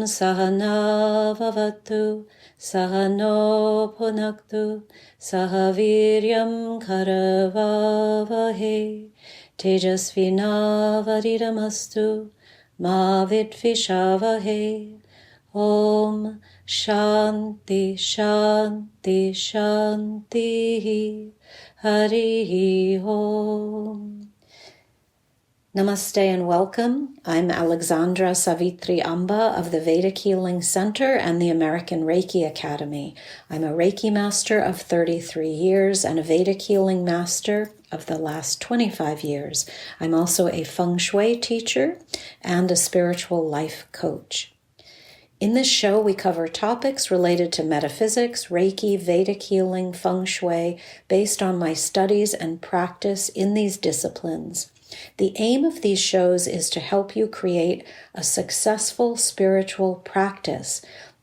Sahana Vavatu Sahano Punaktu Sahaviryam Karavavahe Tejasvinavadidamastu Ma Vidvishavahe. Om Shanti Shanti Shanti Hari Om. Namaste and welcome. I'm Alexandra Savithri of the Vedic Healing Center and the American Reiki Academy. I'm a Reiki master of 33 years and a Vedic healing master of the last 25 years. I'm also a feng shui teacher and a spiritual life coach. In this show, we cover topics related to metaphysics, Reiki, Vedic healing, feng shui, based on my studies and practice in these disciplines. The aim of these shows is to help you create a successful spiritual practice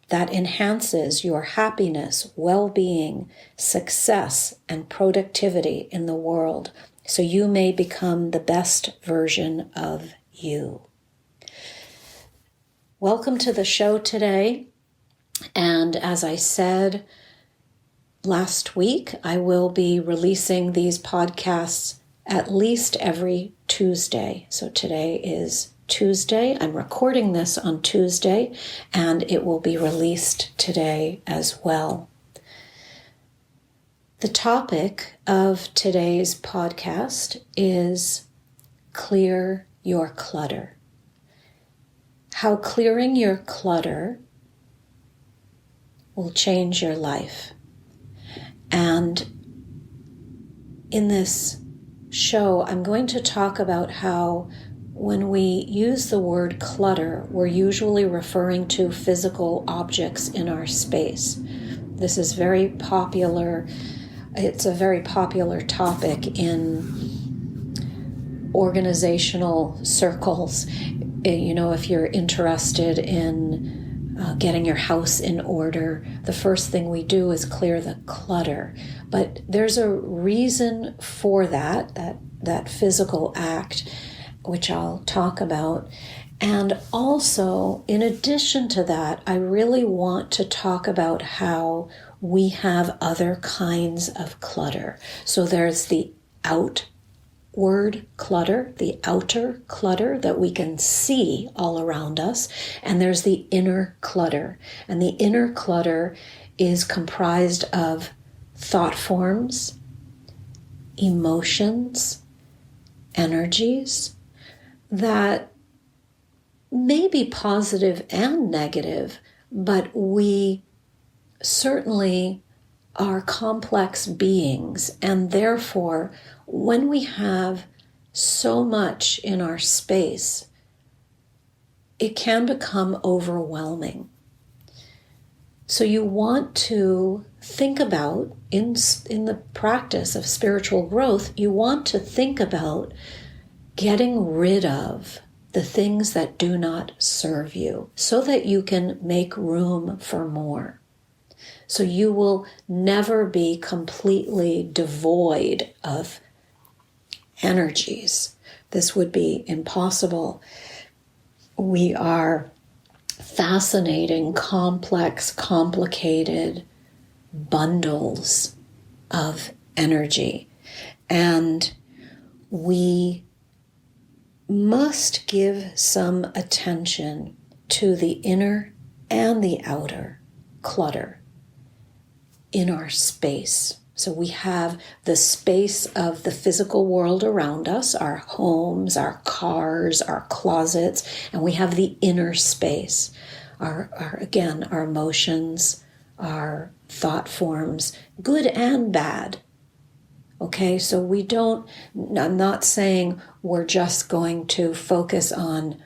that enhances your happiness, well-being, success, and productivity in the world, so you may become the best version of you. Welcome to the show today, and as I said last week, I will be releasing these podcasts at least every Tuesday. So today is Tuesday. I'm recording this on Tuesday, and it will be released today as well. The topic of today's podcast is clear your clutter. How clearing your clutter will change your life. And in this show, I'm going to talk about how when we use the word clutter, we're usually referring to physical objects in our space. This is very popular. It's a very popular topic in organizational circles. You know, if you're interested in getting your house in order, the first thing we do is clear the clutter. But there's a reason for that physical act, which I'll talk about. And also, in addition to that, I really want to talk about how we have other kinds of clutter. So there's the outward clutter, the outer clutter that we can see all around us, and there's the inner clutter. And the inner clutter is comprised of thought forms, emotions, energies that may be positive and negative, but we certainly are complex beings, and therefore, when we have so much in our space, it can become overwhelming. So you want to think about, in the practice of spiritual growth, you want to think about getting rid of the things that do not serve you so that you can make room for more. So you will never be completely devoid of energies. This would be impossible. We are fascinating, complex, complicated bundles of energy. And we must give some attention to the inner and the outer clutter in our space. So we have the space of the physical world around us, our homes, our cars, our closets, and we have the inner space, our emotions, our thought forms, good and bad. Okay, so I'm not saying we're just going to focus on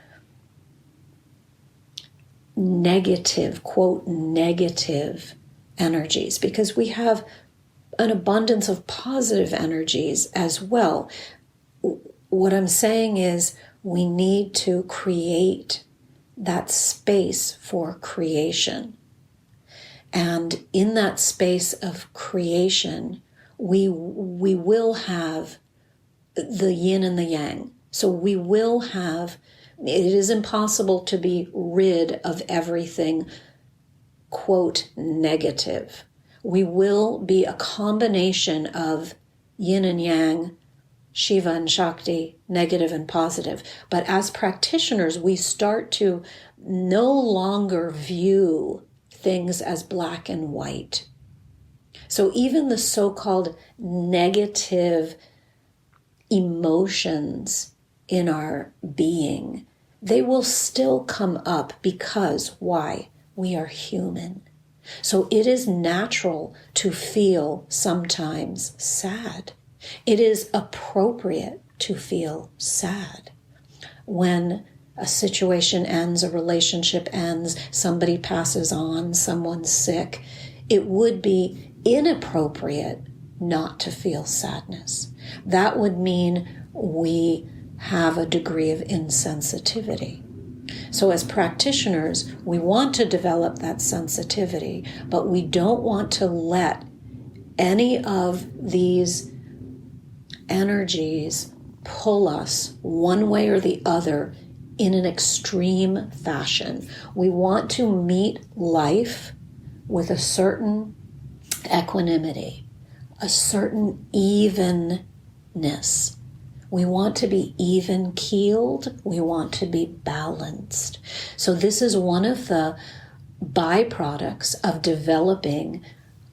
negative, quote, negative energies, because we have an abundance of positive energies as well. What I'm saying is we need to create that space for creation. And in that space of creation, we will have the yin and the yang. So we will have, it is impossible to be rid of everything, quote, negative. We will be a combination of yin and yang, Shiva and Shakti, negative and positive. But as practitioners, we start to no longer view things as black and white. So even the so-called negative emotions in our being, they will still come up because, why? We are human. So it is natural to feel sometimes sad. It is appropriate to feel sad. When a situation ends, a relationship ends, somebody passes on, someone's sick, it would be inappropriate not to feel sadness. That would mean we have a degree of insensitivity. So as practitioners, we want to develop that sensitivity, but we don't want to let any of these energies pull us one way or the other in an extreme fashion. We want to meet life with a certain equanimity, a certain evenness. We want to be even-keeled. We want to be balanced. So this is one of the byproducts of developing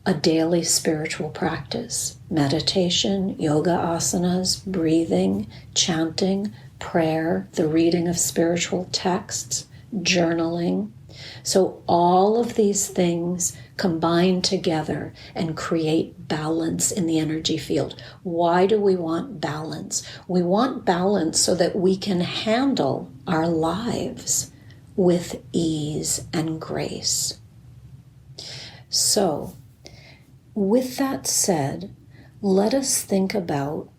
a daily spiritual practice. Meditation, yoga asanas, breathing, chanting, prayer, the reading of spiritual texts, journaling. So all of these things combine together and create balance in the energy field. Why do we want balance? We want balance so that we can handle our lives with ease and grace. So, with that said, let us think about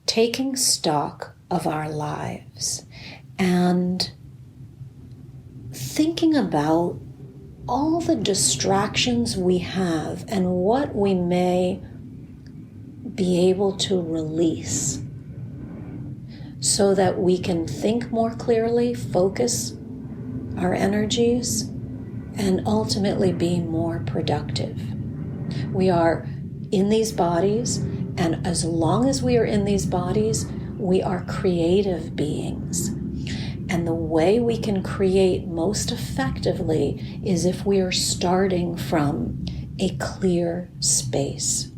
taking stock of our lives and thinking about all the distractions we have and what we may be able to release so that we can think more clearly, focus our energies, and ultimately be more productive. We are in these bodies, and as long as we are in these bodies, we are creative beings. And the way we can create most effectively is if we are starting from a clear space.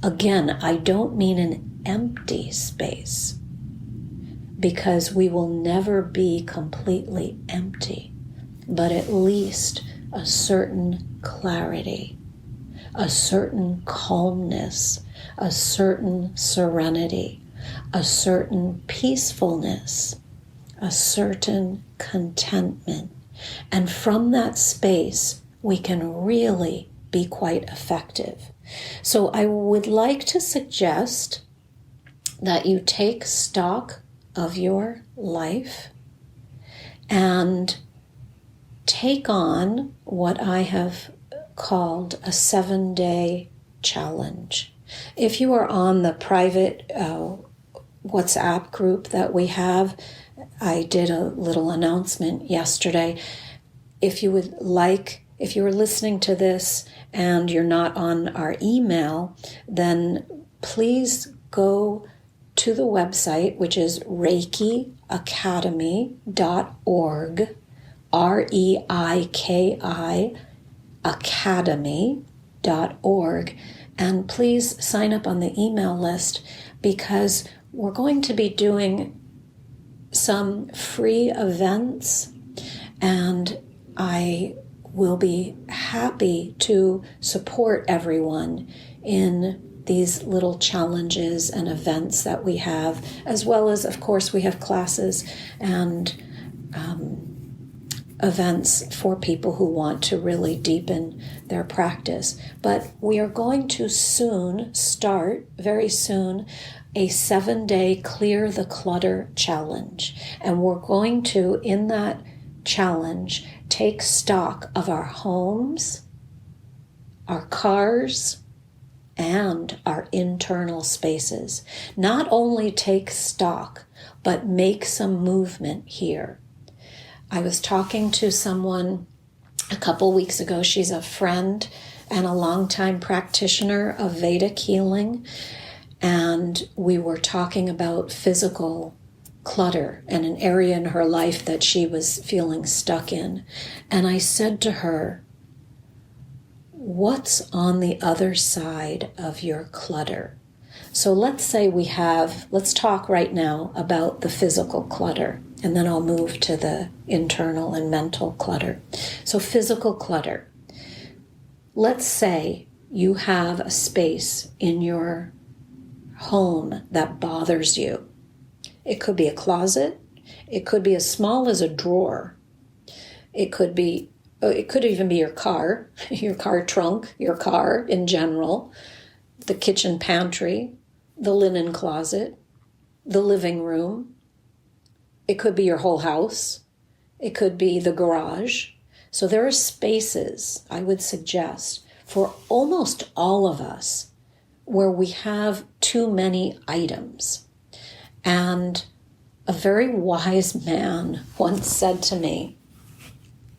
Again, I don't mean an empty space, because we will never be completely empty, but at least a certain clarity, a certain calmness, a certain serenity, a certain peacefulness, a certain contentment. And from that space, we can really be quite effective. So I would like to suggest that you take stock of your life and take on what I have called a 7-day challenge. If you are on the private WhatsApp group that we have, I did a little announcement yesterday. If you would like, if you are listening to this and you're not on our email, then please go to the website, which is reikiacademy.org, REIKI academy.org, and please sign up on the email list, because we're going to be doing some free events, and I will be happy to support everyone in these little challenges and events that we have, as well as, of course, we have classes and events for people who want to really deepen their practice. But we are going to soon start, very soon, a 7-day Clear the Clutter challenge. And we're going to, in that challenge, take stock of our homes, our cars, and our internal spaces. Not only take stock, but make some movement here. I was talking to someone a couple weeks ago. She's a friend and a longtime practitioner of Vedic healing. And we were talking about physical clutter and an area in her life that she was feeling stuck in. And I said to her, what's on the other side of your clutter? So let's talk right now about the physical clutter, and then I'll move to the internal and mental clutter. So physical clutter. Let's say you have a space in your home that bothers you. It could be a closet. It could be as small as a drawer. It could even be your car trunk, your car in general, the kitchen pantry, the linen closet, the living room. It could be your whole house. It could be the garage. So there are spaces, I would suggest, for almost all of us where we have too many items. And a very wise man once said to me,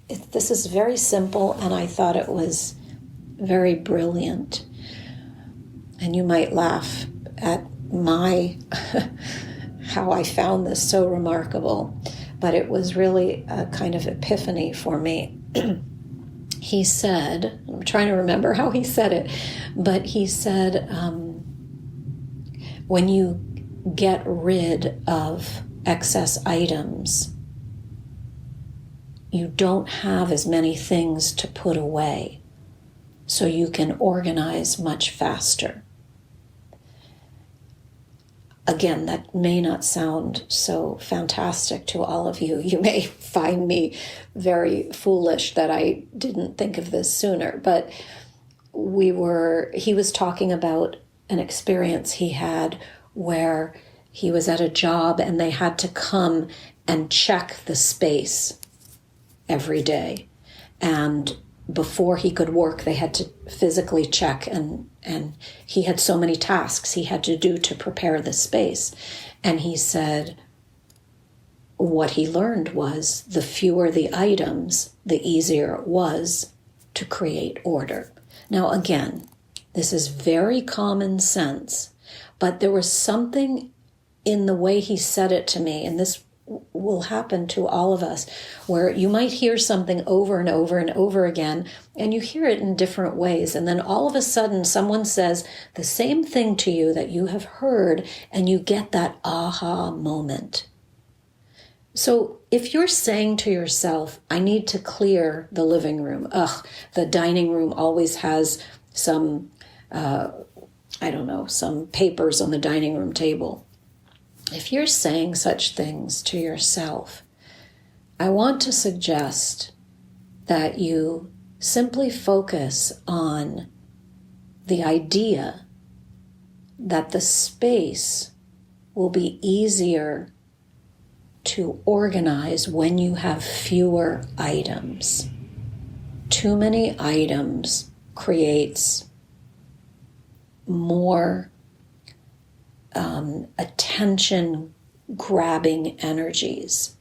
this is very simple, and I thought it was very brilliant. And you might laugh at how I found this so remarkable, but it was really a kind of epiphany for me. He said, I'm trying to remember how he said it, but he said, when you get rid of excess items, you don't have as many things to put away, so you can organize much faster. Again, that may not sound so fantastic to all of you. You may find me very foolish that I didn't think of this sooner, but he was talking about an experience he had where he was at a job and they had to come and check the space every day. And before he could work, they had to physically check, and he had so many tasks he had to do to prepare the space. And he said what he learned was the fewer the items, the easier it was to create order. Now, again, this is very common sense, but there was something in the way he said it to me, and this will happen to all of us, where you might hear something over and over and over again, and you hear it in different ways, and then all of a sudden someone says the same thing to you that you have heard, and you get that aha moment. So if you're saying to yourself, I need to clear the living room, the dining room always has some, some papers on the dining room table. If you're saying such things to yourself, I want to suggest that you simply focus on the idea that the space will be easier to organize when you have fewer items. Too many items creates more attention-grabbing energies.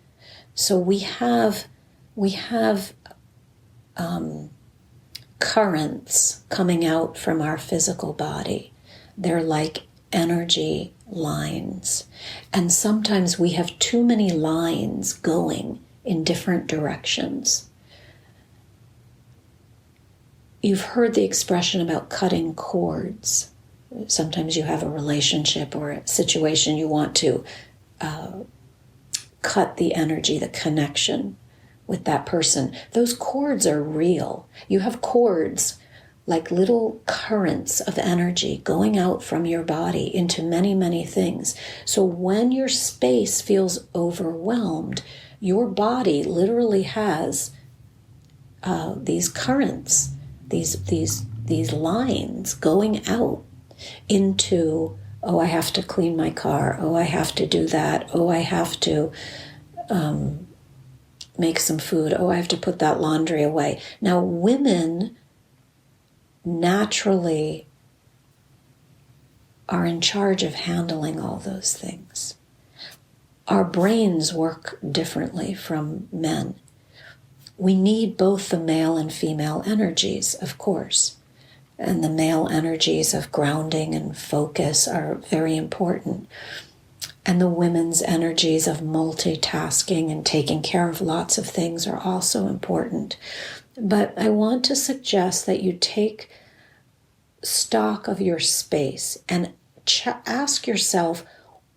So we have currents coming out from our physical body. They're like energy lines. And sometimes we have too many lines going in different directions. You've heard the expression about cutting cords. Sometimes you have a relationship or a situation you want to cut the energy, the connection with that person. Those cords are real. You have cords like little currents of energy going out from your body into many, many things. So when your space feels overwhelmed, your body literally has these currents, these lines going out into, oh, I have to clean my car. Oh, I have to do that. Oh, I have to make some food. Oh, I have to put that laundry away. Now, women naturally are in charge of handling all those things. our brains work differently from men. We need both the male and female energies, of course. And the male energies of grounding and focus are very important. And the women's energies of multitasking and taking care of lots of things are also important. But I want to suggest that you take stock of your space and ask yourself,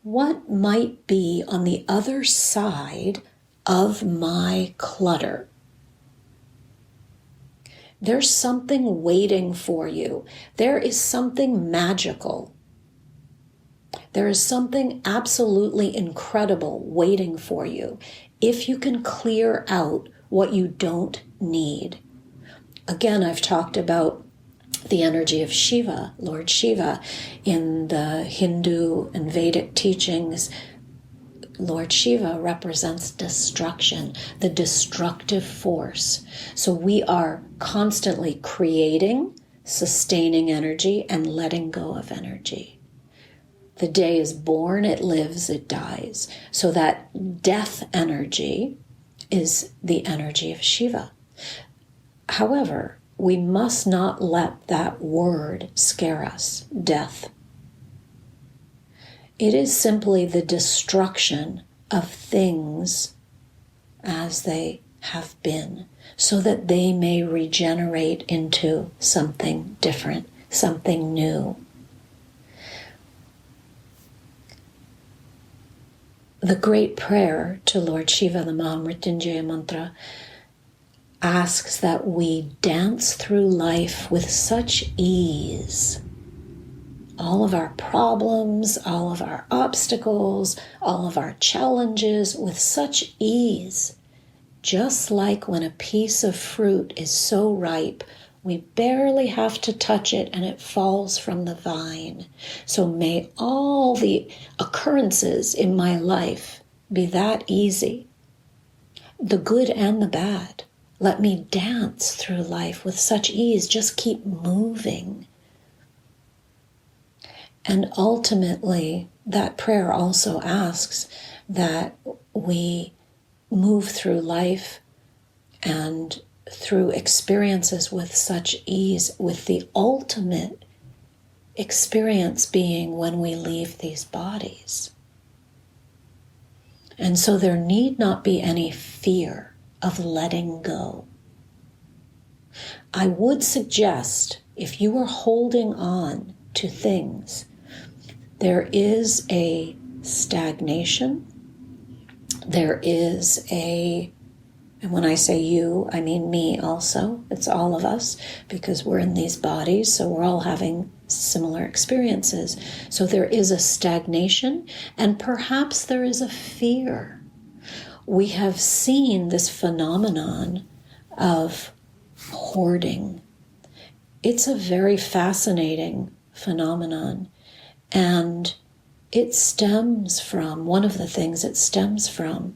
what might be on the other side of my clutter? There's something waiting for you. There is something magical. There is something absolutely incredible waiting for you if you can clear out what you don't need. Again, I've talked about the energy of Shiva, Lord Shiva. In the Hindu and Vedic teachings, Lord Shiva represents destruction, the destructive force. So we are constantly creating, sustaining energy, and letting go of energy. The day is born, it lives, it dies. So that death energy is the energy of Shiva. However, we must not let that word scare us, death. It is simply the destruction of things as they have been, so that they may regenerate into something different, something new. The great prayer to Lord Shiva, the Mahamrityunjaya mantra, asks that we dance through life with such ease. All of our problems, all of our obstacles, all of our challenges with such ease. Just like when a piece of fruit is so ripe, we barely have to touch it and it falls from the vine. So may all the occurrences in my life be that easy, the good and the bad. Let me dance through life with such ease, just keep moving. And ultimately, that prayer also asks that we move through life and through experiences with such ease, with the ultimate experience being when we leave these bodies. And so there need not be any fear of letting go. I would suggest, if you are holding on to things, there is a stagnation. There is and when I say you, I mean me also. It's all of us, because we're in these bodies, so we're all having similar experiences. So there is a stagnation, and perhaps there is a fear. We have seen this phenomenon of hoarding. It's a very fascinating phenomenon. And it stems from, one of the things it stems from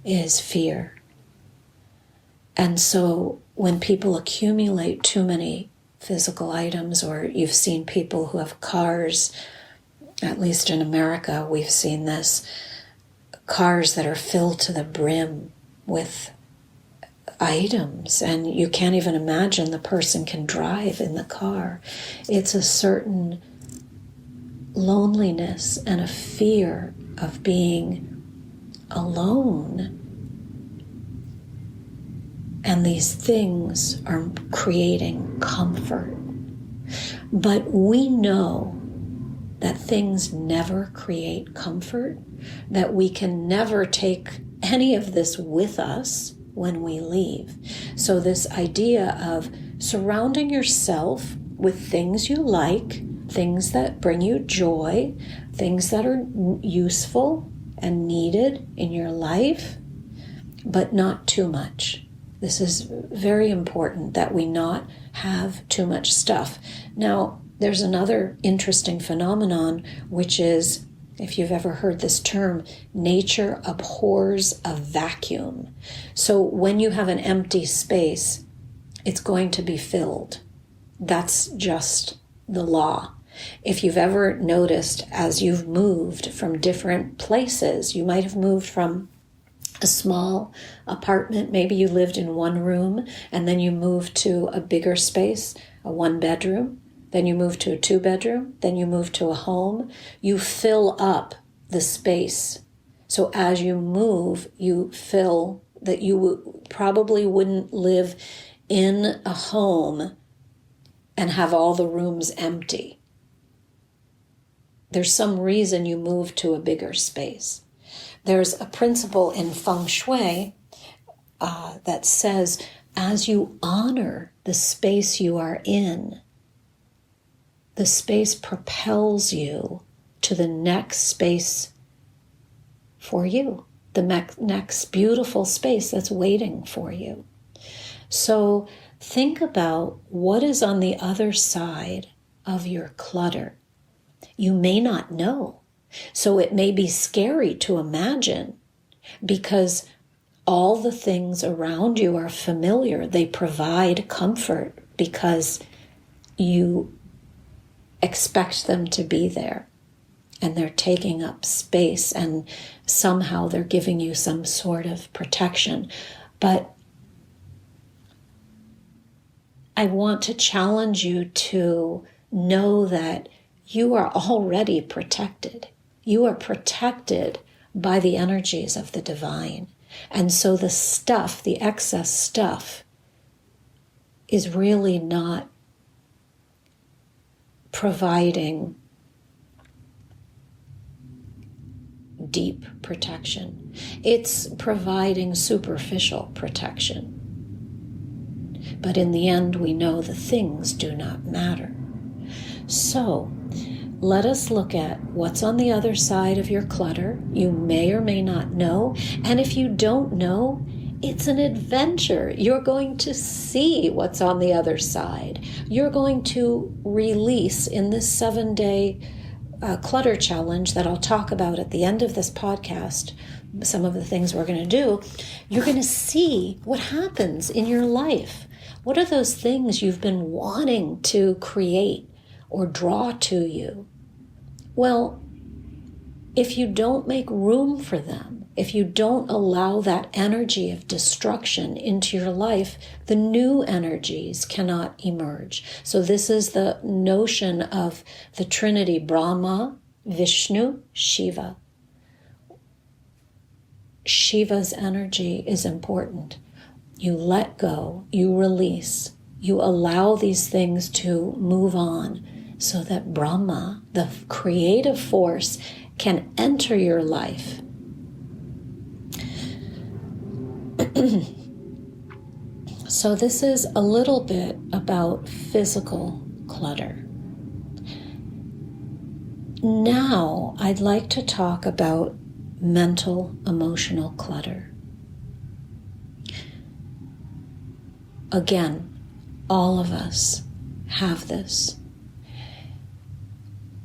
is fear. And so when people accumulate too many physical items, or you've seen people who have cars, at least in America, we've seen this, cars that are filled to the brim with items, and you can't even imagine the person can drive in the car. It's a certain loneliness and a fear of being alone. And these things are creating comfort. But we know that things never create comfort, that we can never take any of this with us when we leave. So this idea of surrounding yourself with things you like, things that bring you joy, things that are useful and needed in your life, but not too much. This is very important, that we not have too much stuff. Now, there's another interesting phenomenon, which is, if you've ever heard this term, nature abhors a vacuum. So when you have an empty space, it's going to be filled. That's just the law. If you've ever noticed as you've moved from different places, you might have moved from a small apartment. Maybe you lived in one room and then you moved to a bigger space, a 1-bedroom. Then you move to a 2-bedroom. Then you move to a home. You fill up the space. So as you move, you fill that you probably wouldn't live in a home and have all the rooms empty. There's some reason you move to a bigger space. There's a principle in feng shui that says as you honor the space you are in, the space propels you to the next space for you, the next beautiful space that's waiting for you. So think about what is on the other side of your clutter. You may not know. So it may be scary to imagine because all the things around you are familiar. They provide comfort because you expect them to be there and they're taking up space and somehow they're giving you some sort of protection. But I want to challenge you to know that you are already protected. You are protected by the energies of the divine. And so the stuff, the excess stuff, is really not providing deep protection. It's providing superficial protection. But in the end, we know the things do not matter. So, let us look at what's on the other side of your clutter. You may or may not know. And if you don't know, it's an adventure. You're going to see what's on the other side. You're going to release in this 7-day clutter challenge that I'll talk about at the end of this podcast, some of the things we're going to do. You're going to see what happens in your life. What are those things you've been wanting to create or draw to you? Well, if you don't make room for them, if you don't allow that energy of destruction into your life, the new energies cannot emerge. So this is the notion of the Trinity, Brahma, Vishnu, Shiva. Shiva's energy is important. You let go, you release, you allow these things to move on, so that Brahma, the creative force, can enter your life. So this is a little bit about physical clutter. Now I'd like to talk about mental, emotional clutter. Again, all of us have this.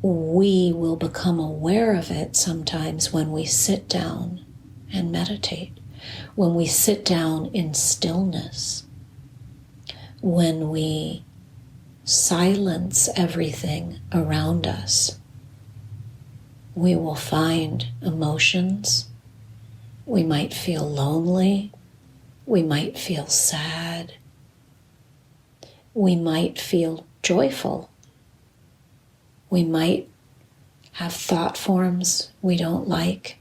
We will become aware of it sometimes when we sit down and meditate, when we sit down in stillness, when we silence everything around us. We will find emotions. We might feel lonely. We might feel sad. We might feel joyful. We might have thought forms we don't like.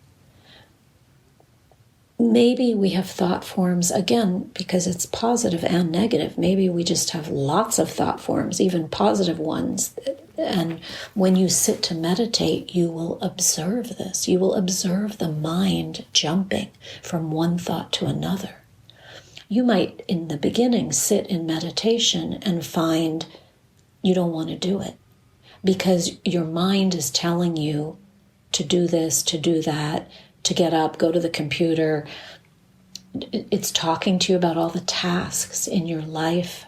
Maybe we have thought forms, again, because it's positive and negative. Maybe we just have lots of thought forms, even positive ones. And when you sit to meditate, you will observe this. You will observe the mind jumping from one thought to another. You might, in the beginning, sit in meditation and find you don't want to do it, because your mind is telling you to do this, to do that, to get up, go to the computer. It's talking to you about all the tasks in your life.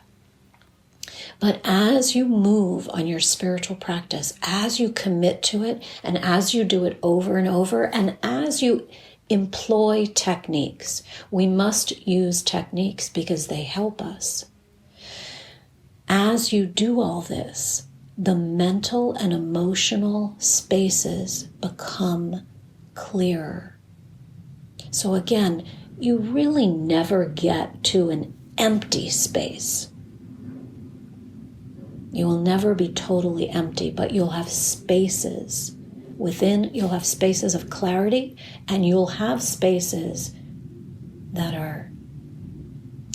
But as you move on your spiritual practice, as you commit to it, and as you do it over and over, and as you employ techniques, we must use techniques because they help us. As you do all this, the mental and emotional spaces become clearer. So again, you really never get to an empty space. You will never be totally empty, but you'll have spaces within, you'll have spaces of clarity, and you'll have spaces that are,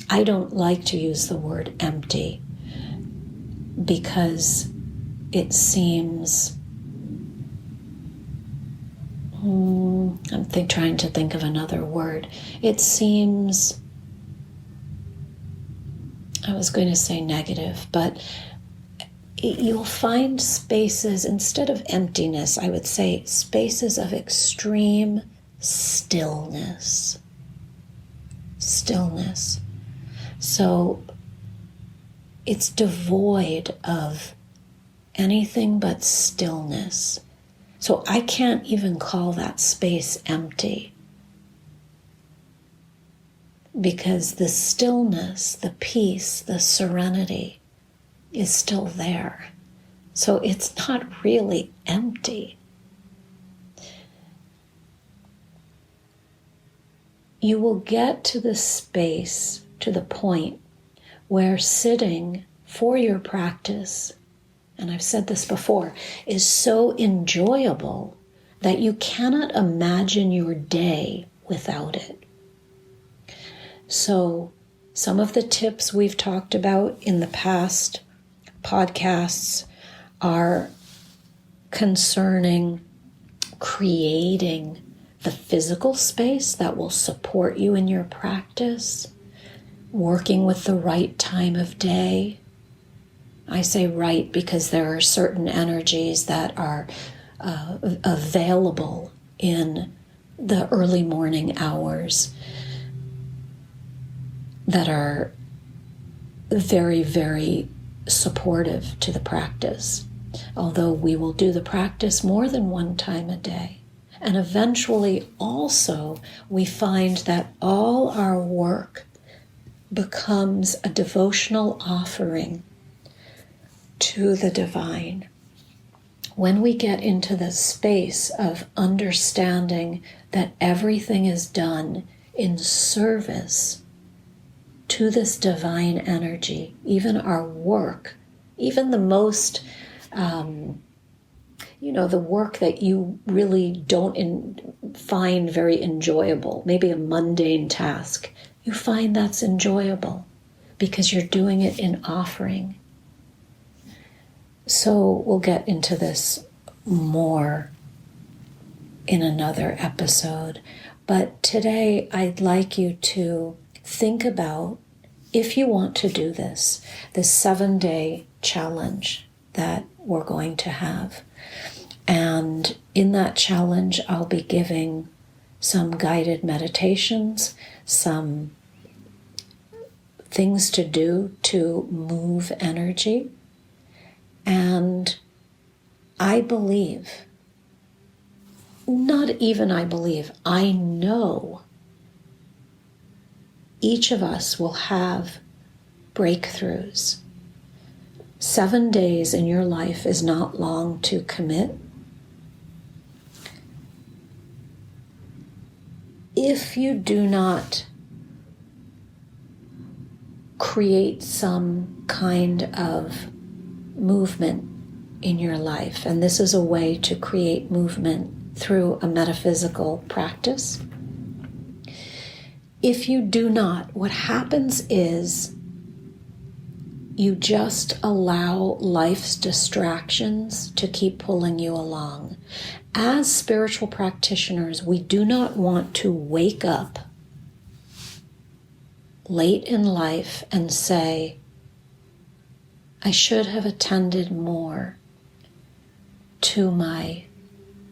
I don't like to use the word empty because it seems, I'm trying to think of another word. It seems, I was going to say negative, but you'll find spaces, instead of emptiness, I would say spaces of extreme stillness. Stillness. So it's devoid of anything but stillness. So I can't even call that space empty, because the stillness, the peace, the serenity is still there. So it's not really empty. You will get to the space, to the point where sitting for your practice, and I've said this before, is so enjoyable that you cannot imagine your day without it. So some of the tips we've talked about in the past podcasts are concerning creating the physical space that will support you in your practice, working with the right time of day. I say right because there are certain energies that are available in the early morning hours that are very, very supportive to the practice. Although we will do the practice more than one time a day. And eventually also we find that all our work becomes a devotional offering to the divine. When we get into the space of understanding that everything is done in service to this divine energy, even our work, even the most, the work that you really don't find very enjoyable, maybe a mundane task, you find that's enjoyable because you're doing it in offering. So we'll get into this more in another episode. But today I'd like you to think about, if you want to do this 7-day challenge that we're going to have. And in that challenge, I'll be giving some guided meditations, some things to do to move energy. And I believe, not even I believe, I know each of us will have breakthroughs. 7 days in your life is not long to commit. If you do not create some kind of movement in your life, and this is a way to create movement through a metaphysical practice, if you do not, what happens is you just allow life's distractions to keep pulling you along. As spiritual practitioners, we do not want to wake up late in life and say, I should have attended more to my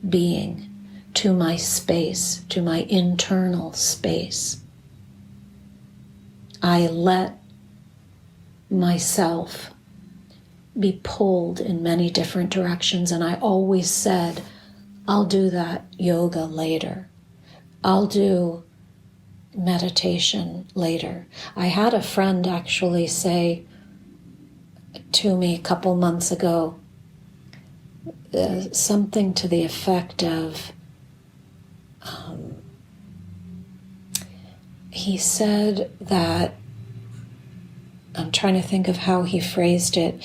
being, to my space, to my internal space. I let myself be pulled in many different directions, and I always said, I'll do that yoga later. I'll do meditation later. I had a friend actually say to me a couple months ago, something to the effect of, he said that, I'm trying to think of how he phrased it,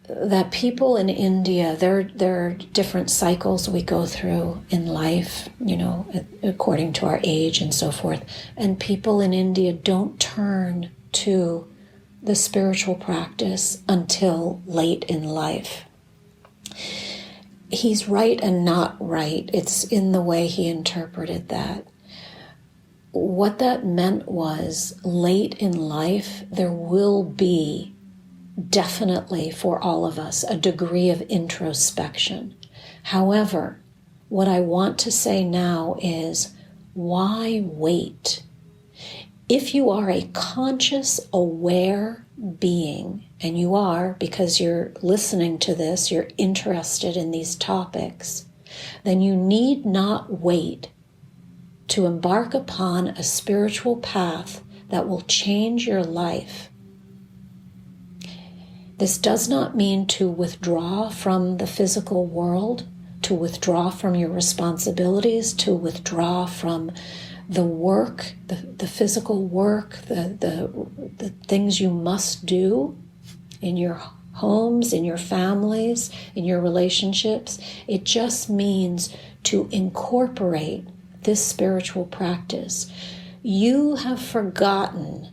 that people in India, there are different cycles we go through in life, according to our age and so forth. And people in India don't turn to the spiritual practice until late in life. He's right and not right. It's in the way he interpreted that. What that meant was, late in life, there will be definitely for all of us a degree of introspection. However, what I want to say now is, why wait? If you are a conscious, aware being, and you are because you're listening to this, you're interested in these topics, then you need not wait to embark upon a spiritual path that will change your life. This does not mean to withdraw from the physical world, to withdraw from your responsibilities, to withdraw from the work, the physical work, the things you must do in your homes, in your families, in your relationships. It just means to incorporate this spiritual practice. You have forgotten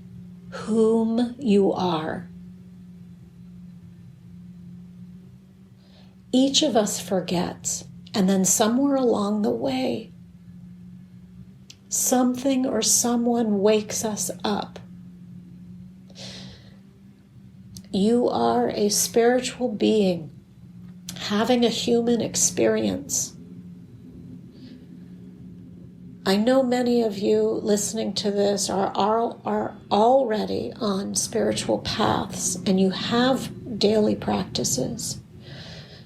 whom you are. Each of us forgets, and then somewhere along the way, something or someone wakes us up. You are a spiritual being having a human experience. I know many of you listening to this are already on spiritual paths, and you have daily practices.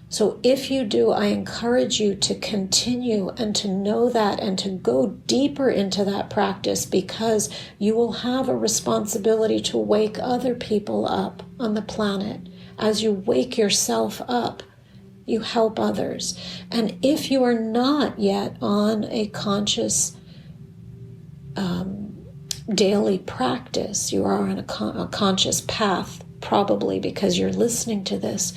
So if you do, I encourage you to continue and to know that and to go deeper into that practice, because you will have a responsibility to wake other people up on the planet. As you wake yourself up, you help others. And if you are not yet on a conscious daily practice, you are on a conscious path, probably because you're listening to this,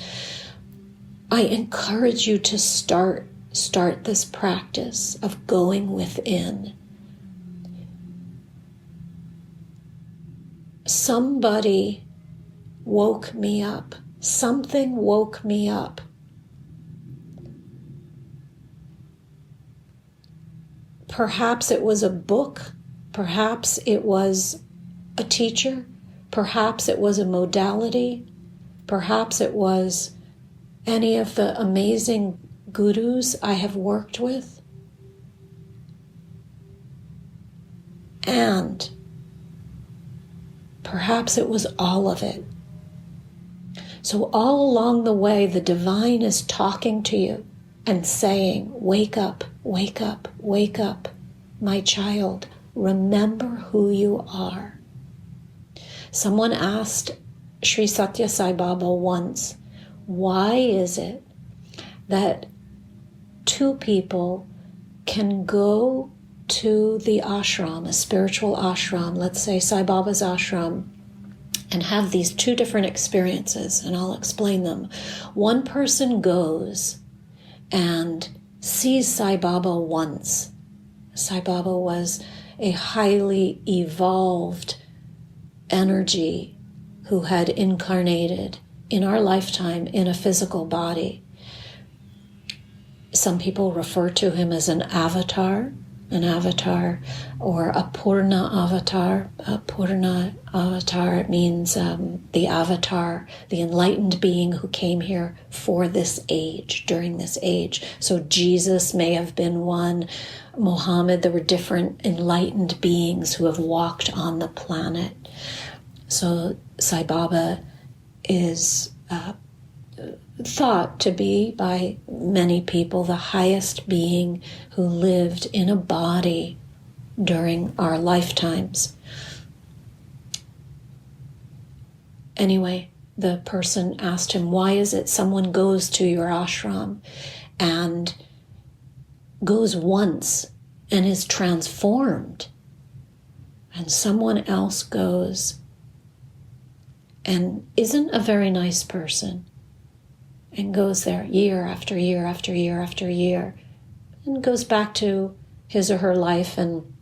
I encourage you to start this practice of going within. Somebody woke me up. Something woke me up. Perhaps it was a book. Perhaps it was a teacher. Perhaps it was a modality. Perhaps it was any of the amazing gurus I have worked with. And perhaps it was all of it. So all along the way, the divine is talking to you and saying, wake up, wake up, wake up, my child. Remember who you are. Someone asked Sri Satya Sai Baba once, why is it that two people can go to the ashram, a spiritual ashram, let's say Sai Baba's ashram, and have these two different experiences? And I'll explain them. One person goes and sees Sai Baba once. Sai Baba was a highly evolved energy who had incarnated in our lifetime in a physical body. Some people refer to him as an avatar or a Purna avatar. A Purna avatar means the avatar, the enlightened being who came here for this age, during this age. So Jesus may have been one. Muhammad, there were different enlightened beings who have walked on the planet. So Sai Baba is thought to be by many people the highest being who lived in a body during our lifetimes. Anyway, the person asked him, why is it someone goes to your ashram and goes once and is transformed, and someone else goes and isn't a very nice person and goes there year after year after year after year and goes back to his or her life and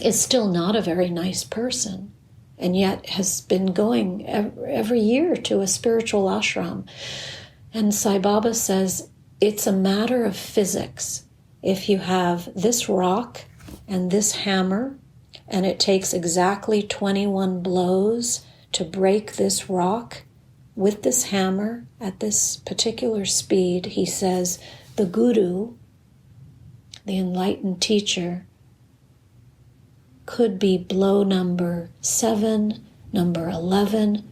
is still not a very nice person, and yet has been going every year to a spiritual ashram. And Sai Baba says it's a matter of physics. If you have this rock and this hammer, and it takes exactly 21 blows to break this rock with this hammer at this particular speed, he says the guru, the enlightened teacher, could be blow number 7, number 11,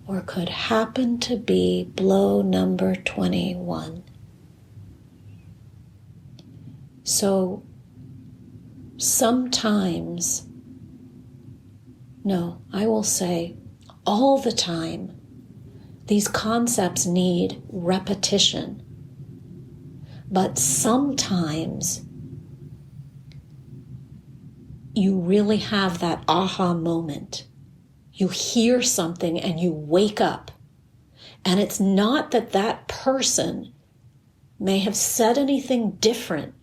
or could happen to be blow number 21. So sometimes, no, I will say all the time, these concepts need repetition. But sometimes you really have that aha moment. You hear something and you wake up. And it's not that that person may have said anything different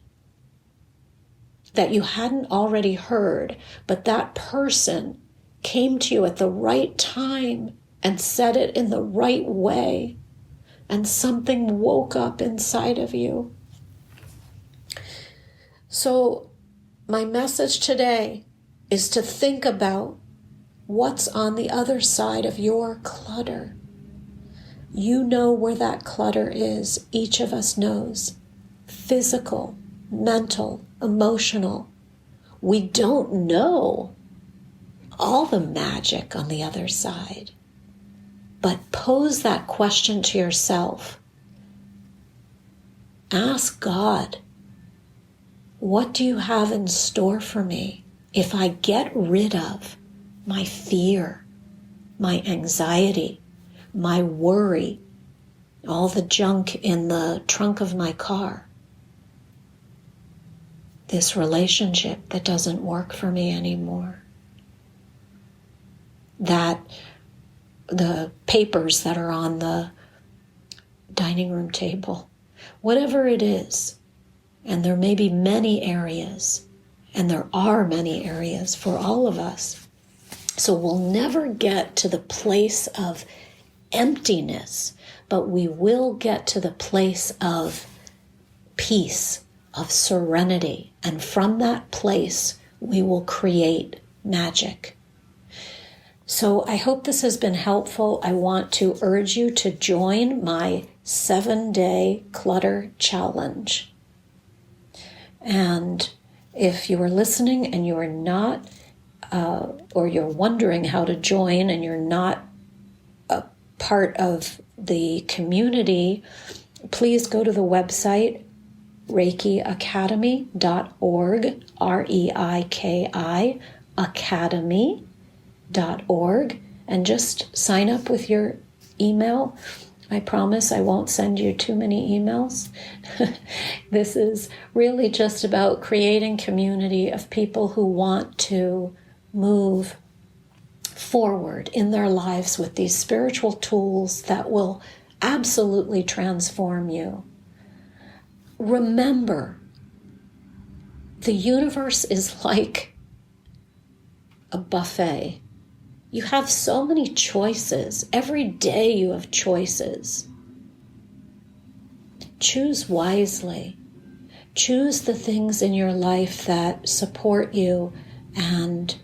that you hadn't already heard, but that person came to you at the right time and said it in the right way, and something woke up inside of you. So my message today is to think about what's on the other side of your clutter. You know where that clutter is. Each of us knows. Physical, mental, emotional. We don't know all the magic on the other side. But pose that question to yourself. Ask God, what do you have in store for me if I get rid of my fear, my anxiety, my worry, all the junk in the trunk of my car, this relationship that doesn't work for me anymore, that the papers that are on the dining room table, whatever it is. And there may be many areas, and there are many areas for all of us. So we'll never get to the place of emptiness, but we will get to the place of peace, of serenity. And from that place, we will create magic. So I hope this has been helpful. I want to urge you to join my 7-day clutter challenge. And if you are listening and you are not, or you're wondering how to join and you're not a part of the community, please go to the website reikiacademy.org, REIKI academy.org, and just sign up with your email. I promise I won't send you too many emails. This is really just about creating community of people who want to move forward in their lives with these spiritual tools that will absolutely transform you. Remember, the universe is like a buffet. You have so many choices. Every day you have choices. Choose wisely. Choose the things in your life that support you and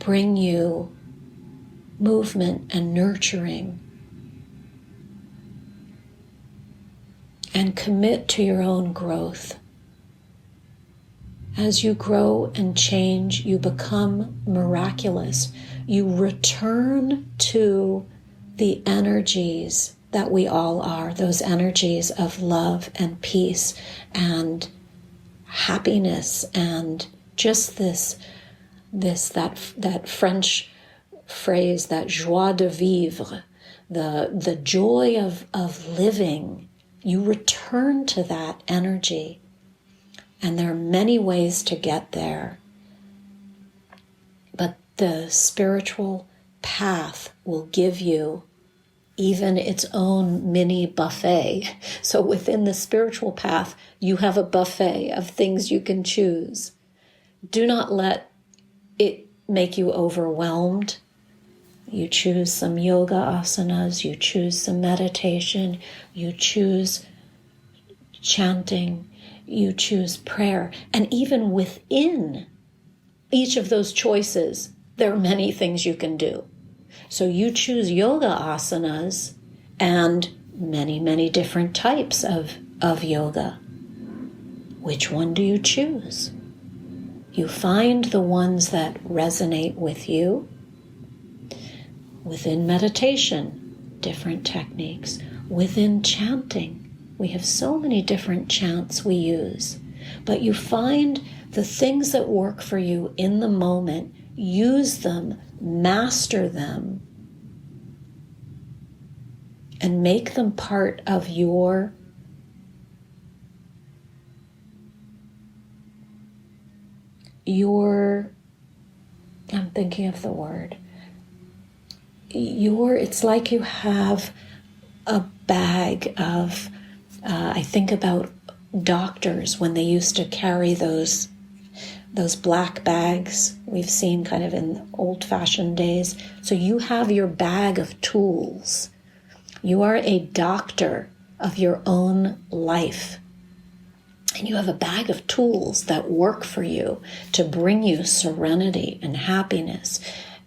bring you movement and nurturing. And commit to your own growth. As you grow and change, you become miraculous. You return to the energies that we all are, those energies of love and peace and happiness and just that French phrase, that joie de vivre, the joy of living. You return to that energy. And there are many ways to get there. But the spiritual path will give you even its own mini buffet. So within the spiritual path, you have a buffet of things you can choose. Do not let it make you overwhelmed. You choose some yoga asanas, you choose some meditation, you choose chanting, you choose prayer. And even within each of those choices, there are many things you can do. So you choose yoga asanas and many, many different types of yoga. Which one do you choose? You find the ones that resonate with you. Within meditation, different techniques. Within chanting, we have so many different chants we use. But you find the things that work for you in the moment, use them, master them, and make them part of your I'm thinking of the word. It's like you have a bag of, I think about doctors when they used to carry those black bags we've seen kind of in old-fashioned days. So you have your bag of tools. You are a doctor of your own life. And you have a bag of tools that work for you to bring you serenity and happiness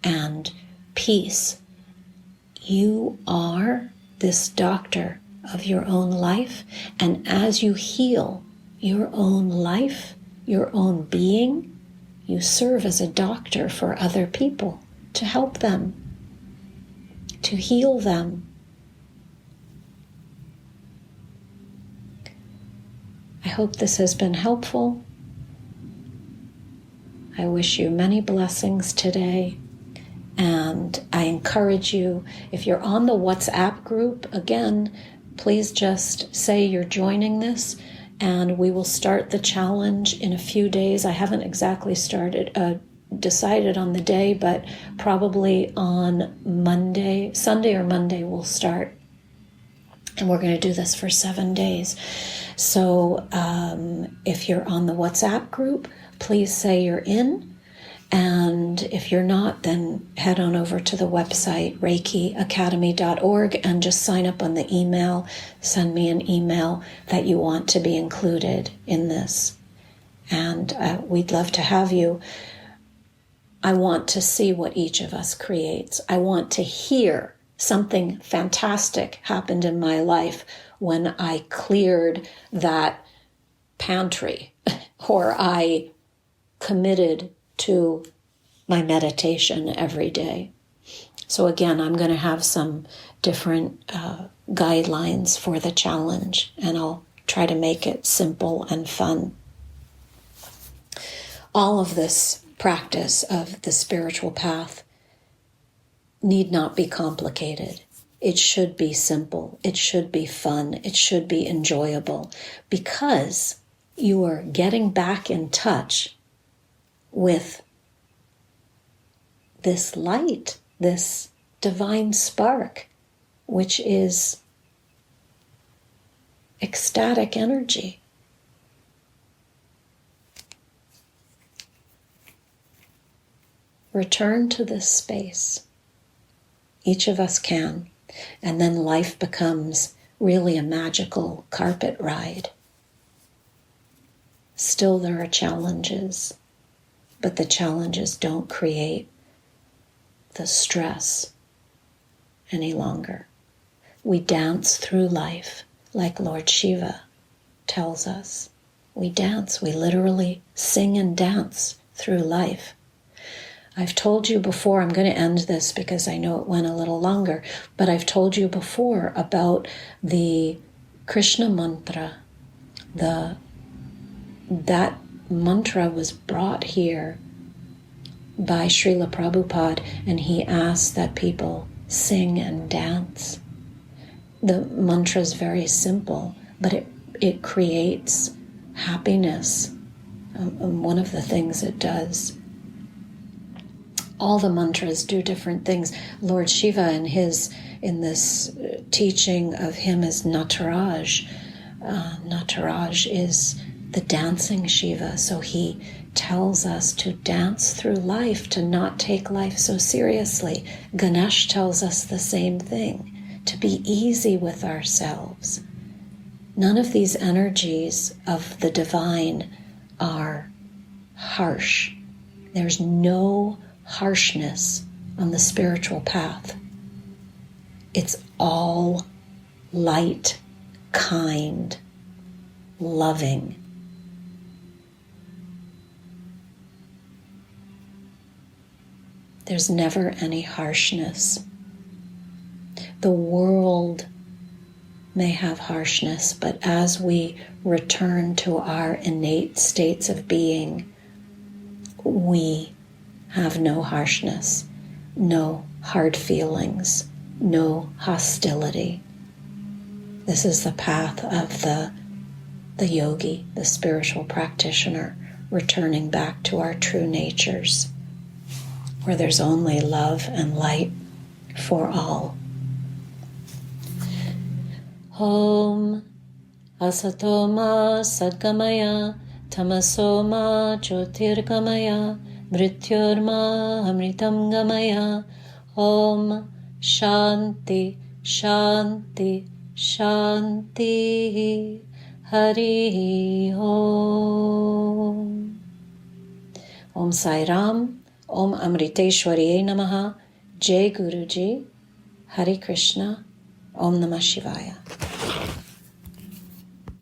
and peace. You are this doctor of your own life. And as you heal your own life, your own being, you serve as a doctor for other people to help them, to heal them. I hope this has been helpful. I wish you many blessings today. And I encourage you, if you're on the WhatsApp group, again, please just say you're joining this, and we will start the challenge in a few days. I haven't exactly decided on the day, but probably on Monday, Sunday or Monday we'll start. And we're going to do this for 7 days. So if you're on the WhatsApp group, please say you're in. And if you're not, then head on over to the website, reikiacademy.org, and just sign up on the email. Send me an email that you want to be included in this. And we'd love to have you. I want to see what each of us creates. I want to hear something fantastic happened in my life when I cleared that pantry or I committed to my meditation every day. So again, I'm going to have some different guidelines for the challenge, and I'll try to make it simple and fun. All of this practice of the spiritual path need not be complicated. It should be simple. It should be fun. It should be enjoyable, because you are getting back in touch with this light, this divine spark, which is ecstatic energy. Return to this space. Each of us can. And then life becomes really a magical carpet ride. Still, there are challenges, but the challenges don't create the stress any longer. We dance through life like Lord Shiva tells us. We dance, we literally sing and dance through life. I've told you before, I'm going to end this because I know it went a little longer, but I've told you before about the Krishna mantra. That mantra was brought here by Srila Prabhupada, and he asked that people sing and dance. The mantra is very simple, but it creates happiness. One of the things it does. All the mantras do different things. Lord Shiva, in this teaching of him as Nataraj, Nataraj is the dancing Shiva. So he tells us to dance through life, to not take life so seriously. Ganesh tells us the same thing, to be easy with ourselves. None of these energies of the divine are harsh. There's no harshness on the spiritual path. It's all light, kind, loving. There's never any harshness. The world may have harshness, but as we return to our innate states of being, we have no harshness, no hard feelings, no hostility. This is the path of the yogi, the spiritual practitioner, returning back to our true natures, where there's only love and light for all. Om Asatoma Sadgamaya Tamasoma Jyotirgamaya Mrityorma Amritam Gamaya. Om Shanti Shanti Shanti. Hari Om. Om Sai Ram. Om Amriteshwariye Namaha. Jai Guruji. Hare Krishna. Om Namah Shivaya.